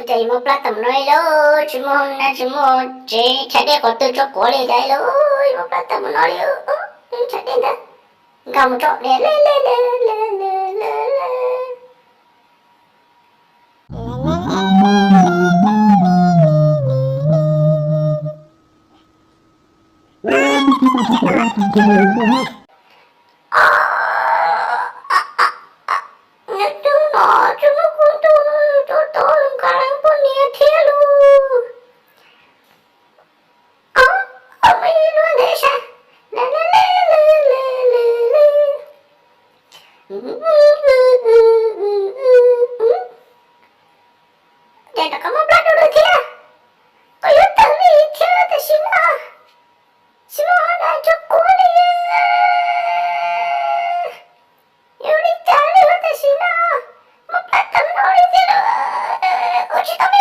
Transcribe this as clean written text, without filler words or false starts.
Jadi mo platam noilo, cimo na cimo je chade koto cho kore jailo, mo platam noilo, chade da, gamu cho le le le le le le le le. Itu no, cuma kuntu no, tolong kalian punya tialu. Amilu desa, la la la la la la la. Jadi kamu belum dulu dia? Kau tahu ni dia tu sina, semua ada cokol ya. Yuri tahu tu sina, mau patah nori dia. Uci kami